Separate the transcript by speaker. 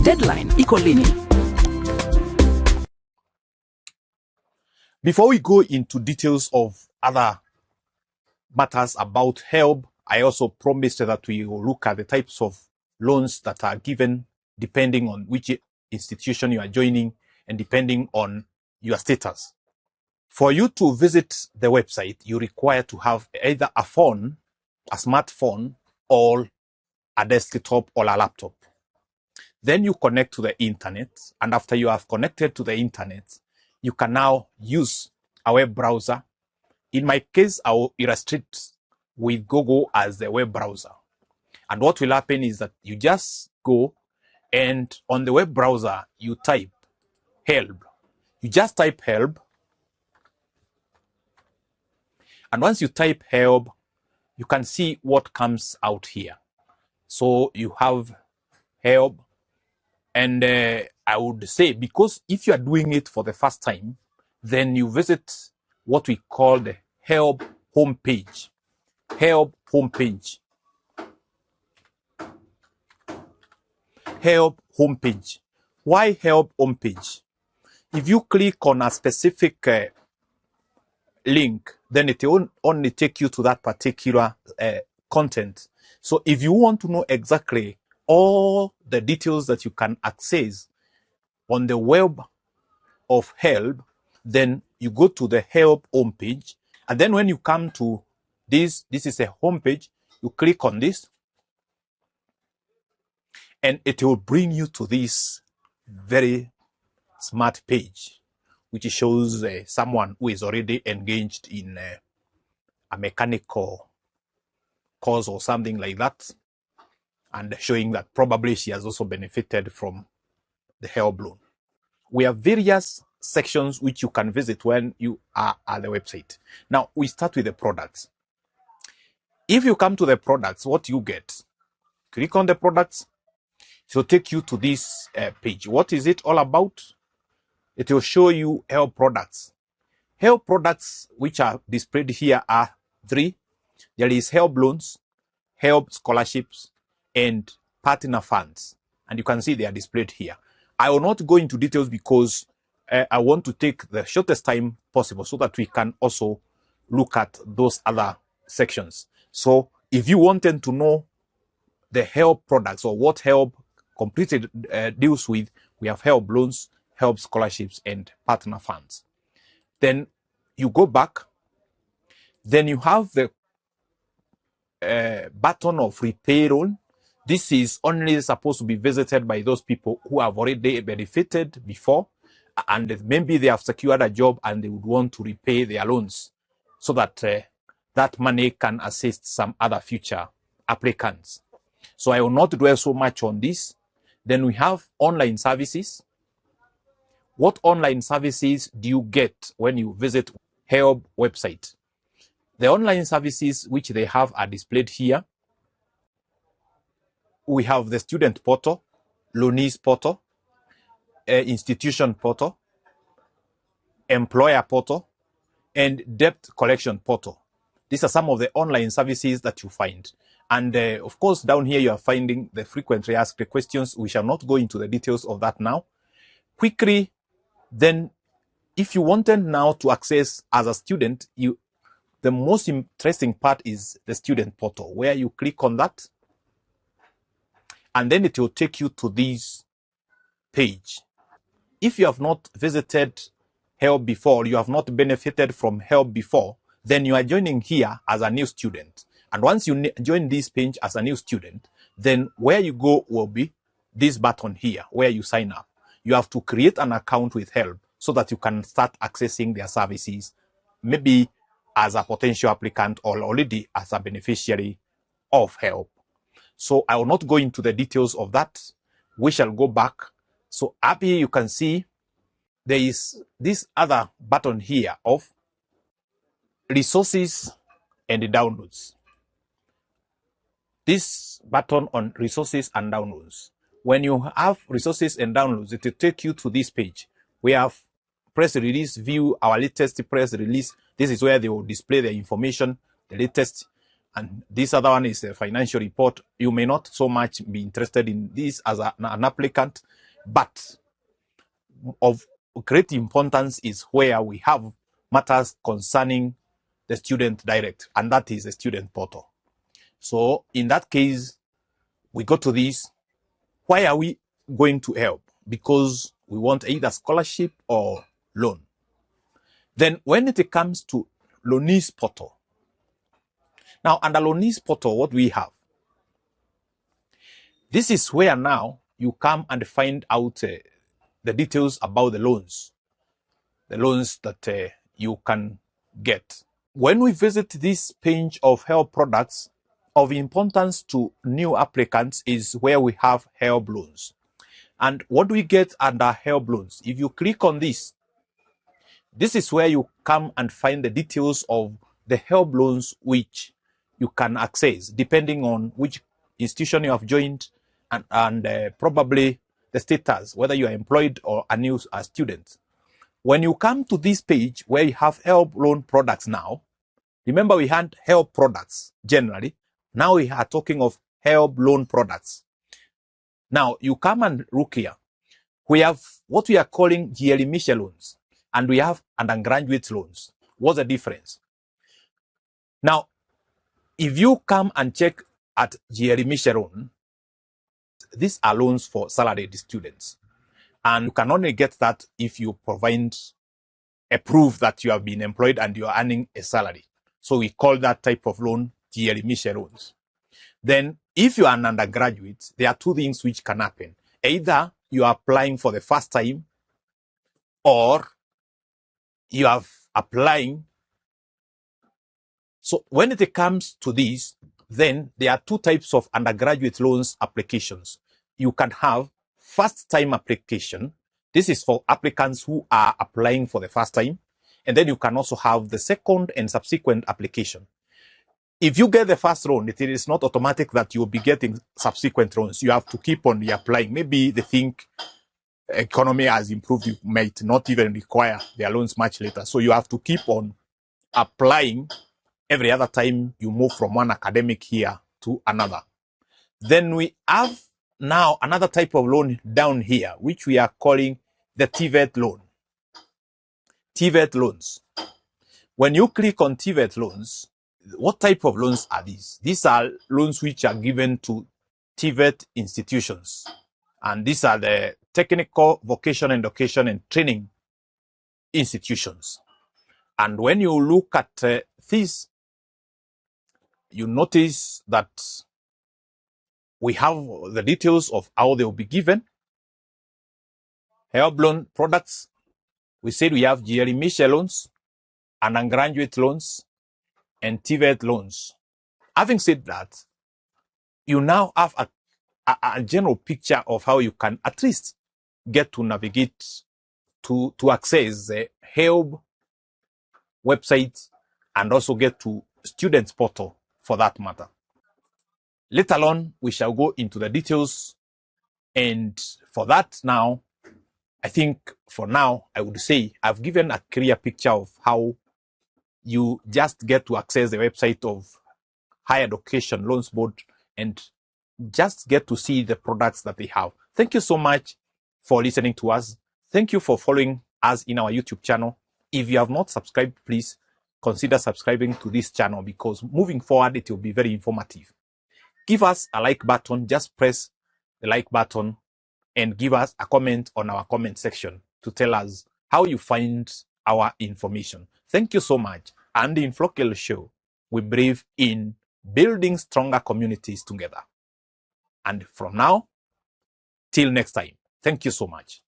Speaker 1: Deadline Ecolini.
Speaker 2: Before we go into details of other matters about HELB, I also promised that we will look at the types of loans that are given depending on which institution you are joining and depending on your status. For you to visit the website, you require to have either a phone, a smartphone, or a desktop or a laptop. Then you connect to the internet, and after you have connected to the internet, you can now use a web browser. In my case, I will illustrate with Google as the web browser. And what will happen is that you just go and on the web browser, you type HELB. You just type HELB. And once you type HELB, you can see what comes out here. So you have HELB. And I would say, because if you are doing it for the first time, then you visit what we call the HELB homepage. HELB homepage. HELB homepage. Why HELB homepage? If you click on a specific link, then it will only take you to that particular content. So if you want to know exactly all the details that you can access on the web of HELB, then you go to the HELB homepage. And then when you come to this is a homepage, you click on this, and it will bring you to this very smart page, which shows someone who is already engaged in a mechanical course or something like that, and showing that probably she has also benefited from the HELB loan. We have various sections which you can visit when you are at the website. Now, we start with the products. If you come to the products, what you get, click on the products. It will take you to this page. What is it all about? It will show you HELB products. HELB products which are displayed here are three. There is HELB loans, HELB scholarships, and partner funds. And you can see they are displayed here. I will not go into details because I want to take the shortest time possible so that we can also look at those other sections. So if you wanted to know the HELB products or what HELB completely deals with, we have HELB loans, HELB scholarships, and partner funds. Then you go back. Then you have the button of repay loan. This is only supposed to be visited by those people who have already benefited before, and maybe they have secured a job and they would want to repay their loans so that that money can assist some other future applicants. So I will not dwell so much on this. Then we have online services. What online services do you get when you visit HELB website? The online services which they have are displayed here. We have the student portal, loanees portal, institution portal, employer portal, and debt collection portal. These are some of the online services that you find. And of course, down here you are finding the frequently asked questions. We shall not go into the details of that now. Quickly, then, if you wanted now to access as a student, the most interesting part is the student portal, where you click on that, and then it will take you to this page. If you have not visited HELB before, you have not benefited from HELB before, then you are joining here as a new student. And once you join this page as a new student, then where you go will be this button here, where you sign up. You have to create an account with HELB so that you can start accessing their services, maybe as a potential applicant or already as a beneficiary of HELB. So I will not go into the details of that. We shall go back. So up here you can see there is this other button here of resources and downloads. This button on resources and downloads. When you have resources and downloads, it will take you to this page. We have press release, view our latest press release. This is where they will display the information, the latest. And this other one is a financial report. You may not so much be interested in this as an applicant, but of great importance is where we have matters concerning the student direct, and that is a student portal. So in that case, we go to this. Why are we going to HELB? Because we want either scholarship or loan. Then when it comes to loanees portal, now under loanees portal, what we have, this is where now you come and find out the details about the loans that you can get. When we visit this page of HELB products, of importance to new applicants is where we have HELB loans. And what do we get under HELB loans? If you click on this, this is where you come and find the details of the HELB loans which you can access depending on which institution you have joined and probably the status, whether you are employed or a new student. When you come to this page where you have HELB loan products now, remember we had HELB products generally. Now we are talking of HELB loan products. Now you come and look here. We have what we are calling GL loans and we have undergraduate loans. What's the difference? Now, if you come and check at GL loan, these are loans for salaried students. And you can only get that if you provide a proof that you have been employed and you are earning a salary. So we call that type of loan GL loans. Then if you are an undergraduate, there are two things which can happen. Either you are applying for the first time or you are applying. So when it comes to this, then there are two types of undergraduate loans applications. You can have first time application. This is for applicants who are applying for the first time. And then you can also have the second and subsequent application. If you get the first loan, it is not automatic that you'll be getting subsequent loans. You have to keep on applying. Maybe they think economy has improved. You might not even require their loans much later. So you have to keep on applying every other time you move from one academic year to another. Then we have now another type of loan down here, which we are calling the TVET loan. TVET loans. When you click on TVET loans, what type of loans are these? These are loans which are given to TVET institutions. And these are the technical, vocational, education, and training institutions. And when you look at this, you notice that we have the details of how they will be given. HELB loan products, we said we have GL loans, undergraduate loans, and TVET loans. Having said that, you now have a general picture of how you can at least get to navigate to access the HELB website and also get to Student Portal for that matter. Later on, we shall go into the details. And for that now, I think for now, I would say I've given a clear picture of how you just get to access the website of Higher Education Loans Board and just get to see the products that they have. Thank you so much for listening to us. Thank you for following us in our YouTube channel. If you have not subscribed, please consider subscribing to this channel because moving forward, it will be very informative. Give us a like button. Just press the like button and give us a comment on our comment section to tell us how you find our information. Thank you so much. And in Flokirshow, we believe in building stronger communities together. And from now, till next time, thank you so much.